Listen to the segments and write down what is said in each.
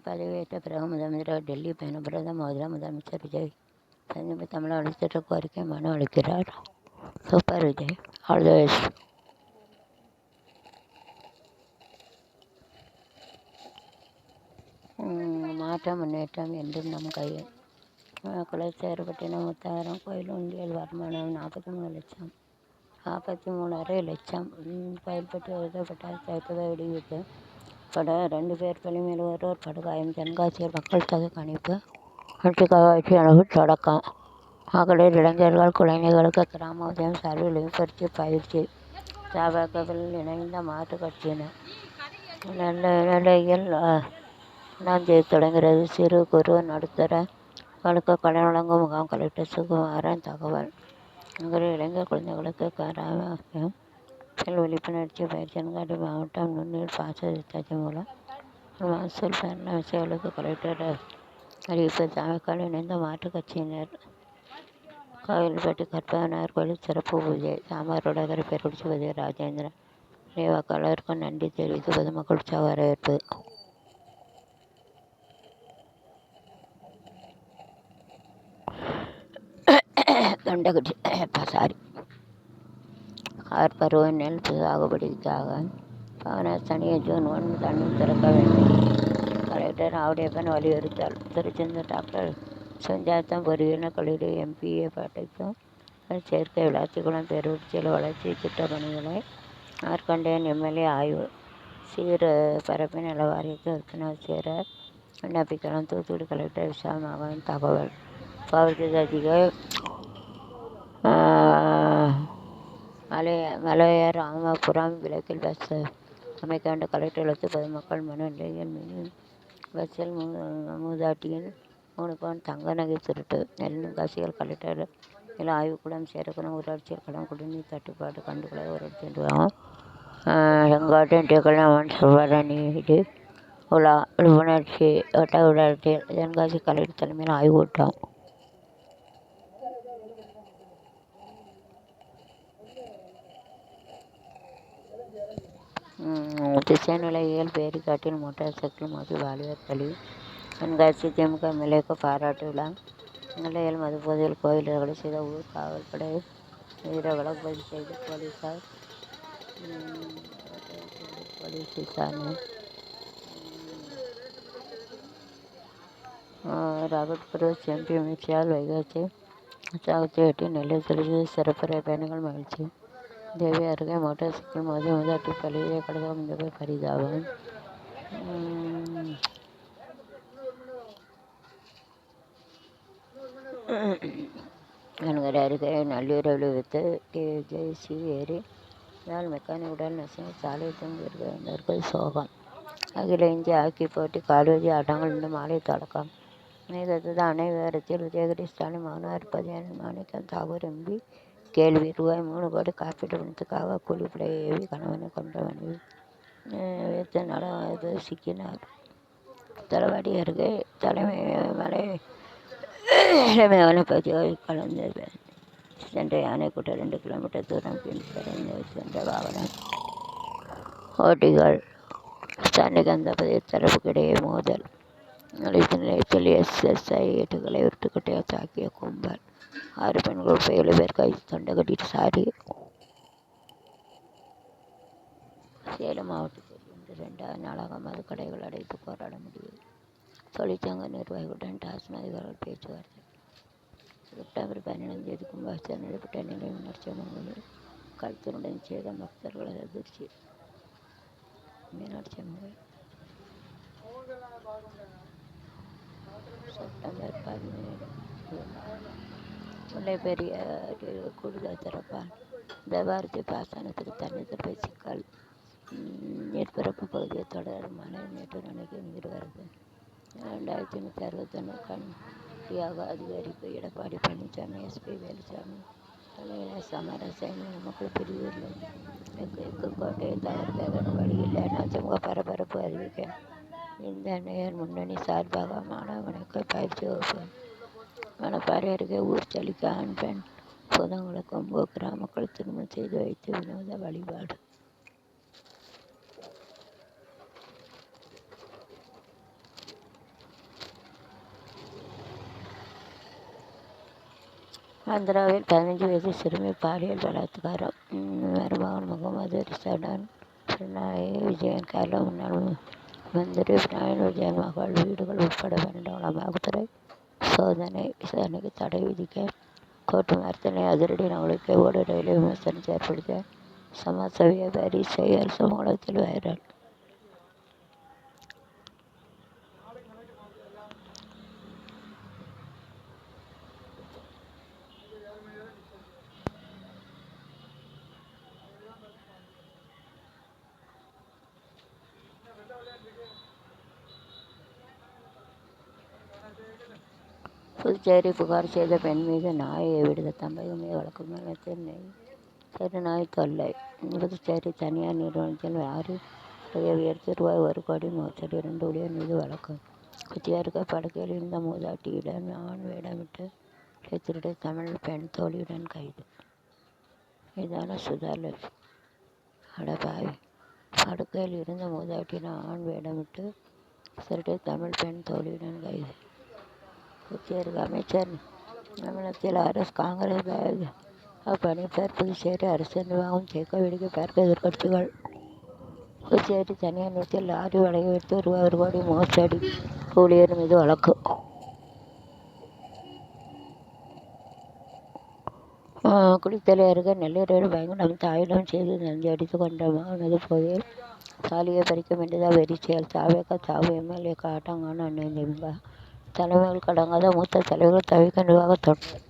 பதவியேற்ற பிறகு முதலமைச்சராக டெல்லி பயணம். பிரதமர் முதலமைச்சர் விஜய் சமீப தமிழக அளித்த கோரிக்கை மனு அளிக்கிறார். Super Vijay, all the best. மாற்றம் முன்னேற்றம் என்றும் நம் கையில். குலசேகரப்பட்டினம் முத்தாரம் கோயில் உண்டியல் வருமானம் 43 லட்சம் 43.5 லட்சம். கோயில்பட்டி எழுதப்பட்ட தகவலை வெளியிட்டு பட 2 பேர் பலி மேல் ஒருவர் படுகாயம். தென்காசியில் மக்கள் தொகை கணிப்பு ஆட்சி அளவு தொடக்கம். மகளிர் இளைஞர்கள் குழந்தைகளுக்கு கிராம உதயம் சார்பில் விழிப்புணர்ச்சி பயிற்சி. தபாகவில் இணைந்த மாற்றுக் கட்சியினர். நெல்லையில் 1ஆம் தேதி தொடங்குகிறது சிறு குறு நடுத்தர களுக்கு கடன் வழங்கும் முகாம். கலெக்டர் சுகுமாரன் தகவல். மகளிர் இளைஞர் குழந்தைகளுக்கு கிராம உதயம் விழிப்புணர்ச்சி பயிற்சி. தென்காசி மாவட்டம் நுண்ணீர் பாசன திட்டத்தின் மூலம் மகசூல் பெறலாம். விவசாயிகளுக்கு கலெக்டர் அறிவிப்பு. தபாகவில் இணைந்த மாற்றுக் கட்சியினர். கோயில்பட்டி கற்பகநாயகர் கோயில் சிறப்பு பூஜை. சாம்பார் வடகரை பேரூராட்சி பதிவு ராஜேந்திரன். வாக்காளருக்கு நன்றி தெரிவித்து பொதுமக்கள் உற்சாக வரவேற்பு. தொண்டகுடி கார்பருவ நெல் சாகுபடிக்காக பாவனாசனியை ஜூன் 1 தண்ணீர் திறக்க வேண்டும். கலெக்டர் ஆவுடையப்பன் வலியுறுத்தல். திருச்செந்தூர் டாக்டர் சுஜாதா பொறியியல் கல்லூரி MPA பட்டப்பு சேர்க்கை. விளாத்திக்குளம் பேரூராட்சியில் வளர்ச்சி திட்ட பணிகளை மார்க்கண்டேயன் MLA ஆய்வு. சீர் பரப்பு நில வாரியத்தில் உறுப்பினர் சேர விண்ணப்பிக்கலாம். தூத்துக்குடி கலெக்டர் விஷால் மகன் தகவல். பகுதிக்கு மலைய ராமபுரம் விலக்கில் பஸ் அமைக்க வேண்டும். கலெக்டர் எழுத்து. பொதுமக்கள் மனு. நிலையில் மினி பஸ்ஸில் மூதாட்டியின் 3 பவுன் தங்க நகை திருட்டு. தென்காசியில் கலெக்டர் நில ஆய்வுக்கூடம் சேரக்குளம் ஊராட்சியில் கடன் குடிநீர் தட்டுப்பாடு கண்டுகொள்ள ஊராட்சி நிர்வாகம். செங்காட்டன் டிகல்யாமன் சுவரநீதி உலா விழிப்புணர்ச்சி வட்ட ஊராட்சியில் தென்காசி கலெக்டர் தலைமையில் ஆய்வுக் கூட்டம். திசைநிலையில் பேரிக்காட்டில் மோட்டார் சைக்கிள் மோதி வாலிபர் பலி. தென்காசி திமுக MLAக்கு பாராட்டு விழா. நெல்லையில் மதுபோதையில் கோயிலில் கொலை செய்த ஊர் காவல்படை வீரரை வழக்கு பதிவு செய்து போலீசார் போலீஸ் விசாரணை. ராபர்ட் புரூஸ் MP மிர்சியால் வைகாசி உற்சாகத்தையொட்டி நெல்லை திருச்சி சிறப்பு பயணிகள் மகிழ்ச்சி. தேவி அருகே மோட்டார் சைக்கிள் மோதி மூதாட்டி பலி. கடகம் இந்த பரிதாபம். கண்கரை அருகே நள்ளிரவு விபத்து. JC ஏரி மெக்கானிக் உடல் நசுங்கி சாலை தூங்கியிருந்தவர்கள் சோகம். அகில இந்திய ஹாக்கி போட்டி காலிறுதி ஆட்டங்கள் இன்று மாலை தொடக்கம். மேகதாது அணை விவகாரத்தில் உதயகிரி ஸ்டாலின் மௌனம் இருப்பது என மாணிக்கம் தாகூர் MP கேள்வி. ரூபாய் 3 கோடி காப்பீட்டு பணத்துக்காக கூலிப்படை ஏவி கணவனை கொன்ற மனைவி வைத்து நடந்து சிக்கினார். தளவாடி அருகே தலைமை வனப்பகுதியில் கலந்து சென்ற யானை கூட்டம் 2 கிலோமீட்டர் தூரம் பின்தொடர்ந்து சென்ற வாகனம் ஓட்டிகள் விசாரணைக்கு வந்த 10 தரப்புக்கிடையே மோதல். போலீஸ் நிலையத்தில் SSI 8களை உருட்டுக்கட்டையால் தாக்கிய கும்பல். 6 பெண்கள் உட்பட 7 பேர் கைது. தொண்டகடி சாரி. சேலம் மாவட்டத்தில் இன்று 2வது நாளாக மதுக்கடைகள் அடைப்பு போராட முடிவு. தொழிற்சங்க நிர்வாகிகளுடன் டாஸ்மாக் அதிகாரிகள் பேச்சுவார்த்தை. செப்டம்பர் 15 கும்பாபிஷேகம் நடைபெற்ற நிலை மீனாட்சி கழுத்துடன் செய்த பக்தர்கள் அதிர்ச்சி. மீனாட்சி அம்மன் செப்டம்பர் 17 முல்லை பெரியாறு கூடுதல் திறப்பால் தேவாரத்தை பாசனத்துக்கு தண்ணீர் திறப்பை சிக்கல். நீர்பிறப்பு பகுதியில் தொடர் மழை. மேட்டூர் அணைக்கு நீர் வரத்து 2161 கண்டியாக அதிகரிப்பு. எடப்பாடி பழனிசாமி SP வேலுசாமி தலைமையில் சமரச நாமக்கல் பிரிவில் தெற்கு கோட்டையை தகர்க்க வழியில்லை. அதிமுக பரபரப்பு அறிவிக்க. இந்த நேயர் முன்னணி சார்பாக மாணவனுக்கு பயிற்சி வகுப்பு. மணப்பாறை அருகே ஊர் செழிக்க ஆண் பெண் பூதங்களை கொம்பு கிராமக்கள் திருமணம் செய்து வைத்து வினோத வழிபாடு. ஆந்திராவில் 15 வயது சிறுமி பாலியல் பலாத்காரம். மருமகன் முகமது ரிசாடன் பினராயி விஜயன் கேரள முன்னாள் மந்திரி பினராயி விஜயன் மகள் வீடுகள் உட்பட 12 அமலாக்கத்துறை விசாரணைக்கு தடை விதிக்க கோர்ட் மறுத்தனை அதிரடி நடவடிக்கை. ஓடு ரயிலை விமர்சனத்தை ஏற்படுத்திய சமாஜ வியாபாரி செயல் சமூகத்தில் வைரல். புதுச்சேரி புகார் செய்த பெண் மீது நாயை விடுத தமிழகம் மீது வழக்கு. தெரு நாய் தொல்லை. புதுச்சேரி தனியார் நிறுவனத்தில் லாரி உயர்த்தி ரூபாய் 1 கோடி மோசடி 2 ஊழியர் மீது வழக்கு. குத்தியாருக்கு படுக்கையில் இருந்த மூதாட்டியிடம் ஆண் வேடமிட்டு திருட தமிழ் பெண் தோழியுடன் கைது. இதான சுதாலட்சுமி. அடபாவி. படுக்கையில் இருந்த மூதாட்டியிடம் ஆண் வேடமிட்டு திருட தமிழ் பெண் தோழியுடன் கைது. புதுச்சேரிக்கு அமைச்சர் நியமனத்தில் காங்கிரஸ் பணிப்பெயர் புதுச்சேரி அரசு நிர்வாகம் வெடிக்க பார்க்க எதிர்க்கட்சிகள். புதுச்சேரி தனியார் நிறுவனத்தில் லாரி வடகை வைத்து ரூபாய் 1 கோடி மோசடி ஊழியர் மீது வழக்கு. குளித்தலை அருகே நெல்லூரில் பயங்கரம் தாயிடம் செய்து நஞ்சு அடித்து கொண்ட மகனது போதையில் தாலியை பறிக்க வேண்டியதாக வெறி செயல். தாவு எம்எல்ஏ ஆட்டங்கான அண்ணன் தலைமையில் கடங்காத மூத்த தலைவர்கள் தவிக்க நிர்வாக தொண்டர்.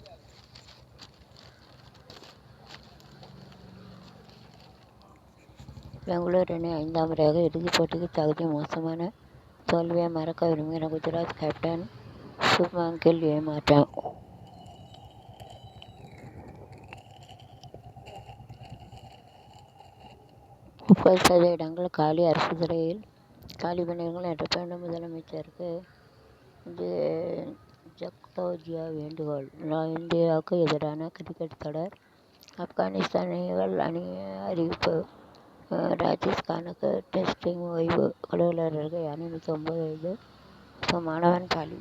பெங்களூரு அணி 5ஆம் முறையாக இறுதிப் போட்டிக்கு தகுதி. மோசமான தோல்வியை மறக்க விரும்புகிற குஜராத் கேப்டன் சுப்மான் கில் ஏமாற்றம். 30% இடங்கள் காலி. அரசு துறையில் காலி பணியிடங்கள் நிரப்ப வேண்டும். முதலமைச்சருக்கு ஜக்தோஜியா வேண்டுகோள். இந்தியாவுக்கு எதிரான கிரிக்கெட் தொடர். ஆப்கானிஸ்தான் அணி அறிவிப்பு. ராஜஸ்தானுக்கு டெஸ்டிங் ஓய்வு. அலுவலர்களுக்கு நியமித்த 9 வயது மாணவன் பலி.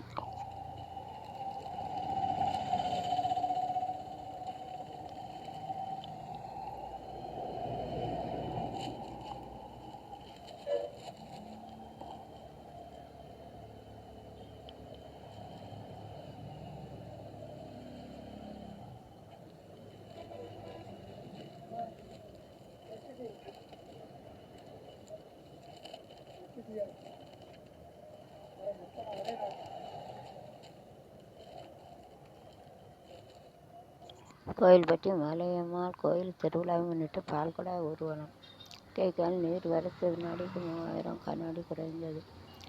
கோயில்பட்டி மலையம்மாள் கோயில் திருவிழாவை முன்னிட்டு பால்குடா ஊர்வலம். தேக்கால் நீர் வரத்து வினாடிக்கு 3000 கனஅடி குறைந்தது.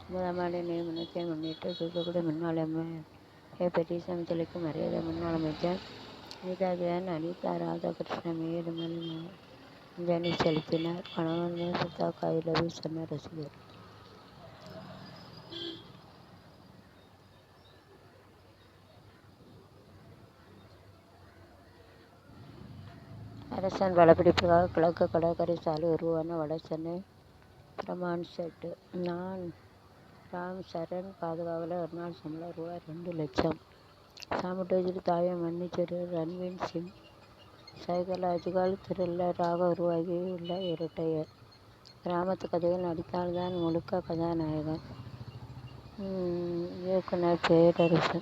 9ஆம் ஆண்டு நியமனத்தை முன்னிட்டு தூத்துக்குடி முன்னாள் எம்எல்ஏ பெரியசாமி சிலைக்கு மரியாதை. முன்னாள் அமைச்சர் அனிதா ராதாகிருஷ்ணன் மேயர் அஞ்சலி செலுத்தினார். கணவன் சுத்தாக்கு ஐ லவ் யூ சொன்ன ரசிகர். அரசன் படப்பிடிப்புக்காக கிழக்கு கடற்கரை சாலை உருவான வடசென்னை பிரமான் செட்டு. ராம் சரண் பாதுகாவலர். ஒரு நாள் சம்பளம் ரூபாய் 2 லட்சம். சாமுட்டேஜில் தாயை மன்னிச்சிரு ரன்வீர் சிங். சைக்கலாஜிக்கல் த்ரில்லராக உருவாகியுள்ள இரட்டையர். கிராமத்து கதையில் நடித்தால்தான் முழுக்க கதாநாயகன். இயக்குனர் பேரரசு.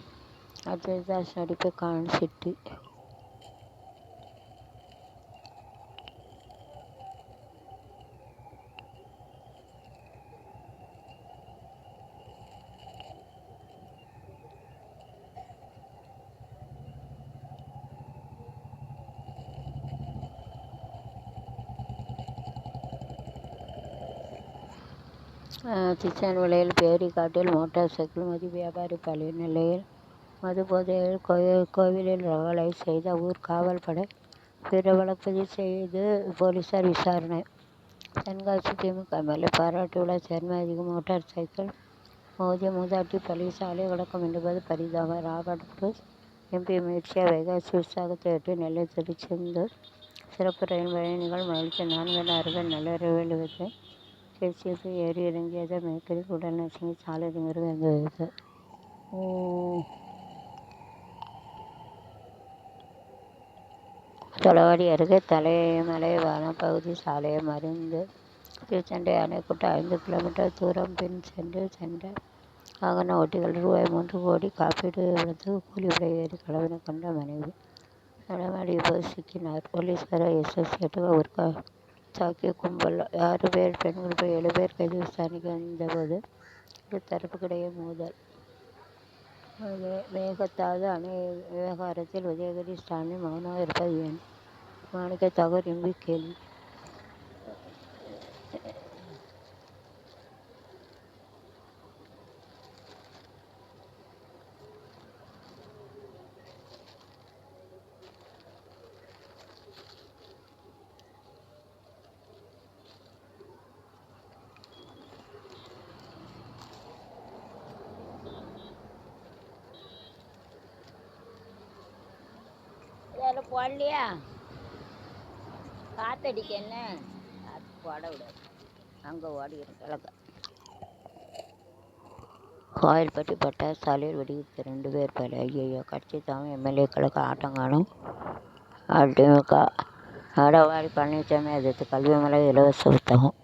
அஜய் தாஸ் நடிப்பு கான் சிட்டி. திச்சான்விளையில் பேரிக்காட்டில் மோட்டார் சைக்கிள் மது வியாபாரி பலி. நிலையில் மது போதையில் கோவிலில் ரகளை செய்த ஊர் காவல் படை. வழக்கு பதிவு செய்து போலீசார் விசாரணை. தென்காசி திமுக எம்எல்ஏ பாராட்டு விழா. சேர்மன் அதிகம் மோட்டார் சைக்கிள் மோதிய மூதாட்டி பலி. சாலை கடக்கம் என்பது பரிதாபம். ராபர்ட் புரூஸ் எம்பி முயற்சியா. வைகாசி விசாகத்தையொட்டி நெல்லை திருச்செந்தூர் சிறப்பு ரயில் பயணிகள் மகிழ்ச்சி. 4 நள்ளிரவில் விபத்து. கேசிஎஃப் ஏறி இறங்கியது மேற்கில் உடல் நசுங்கி சாலை திமிருக்கு இருந்தது. தொளவாடி அருகே தலைமலை வனப்பகுதி சாலையை மறிந்து திருச்செண்டை அணைக்குட்ட 5 கிலோமீட்டர் தூரம் பின் சென்ற வாகன ஓட்டிகள் ரூபாய் 3 கோடி காப்பீடு இழந்து கூலி விலை ஏறி களவினை கொண்ட மனைவி நடமாடி இப்போது சிக்கினார். போலீசாரை எஸ்எஸ்ஏட்டுக்கு ஒரு தாக்கிய கும்பல் 6 பேர் பெண்கள் உட்பட 7 பேர் கைது. விசாரணைக்கு வந்தபோது இரு தரப்புக்கிடையே மோதல். மேகதாது அணை விவகாரத்தில் உதயநிதி ஸ்டாலின் மௌனமாக இருப்பது ஏன்? மாணிக்க தாகூர் எம்பி கேள்வி. அதில் போடலையா? காற்றடிக்க என்ன? காற்று போட விடாது. அங்கே ஓடிடும் கிழக்க. கோயில்பட்டி பட்டாசு சாலையில் வெடிவித்து 2 பேர் பலி. ஐயோ! கட்சி தாவும் எம்எல்ஏக்களுக்கு ஆட்டங்காணும். அதிமுக எடப்பாடி பழனிசாமி எதிர்த்து கல்வி மலை இலவச புத்தகம்.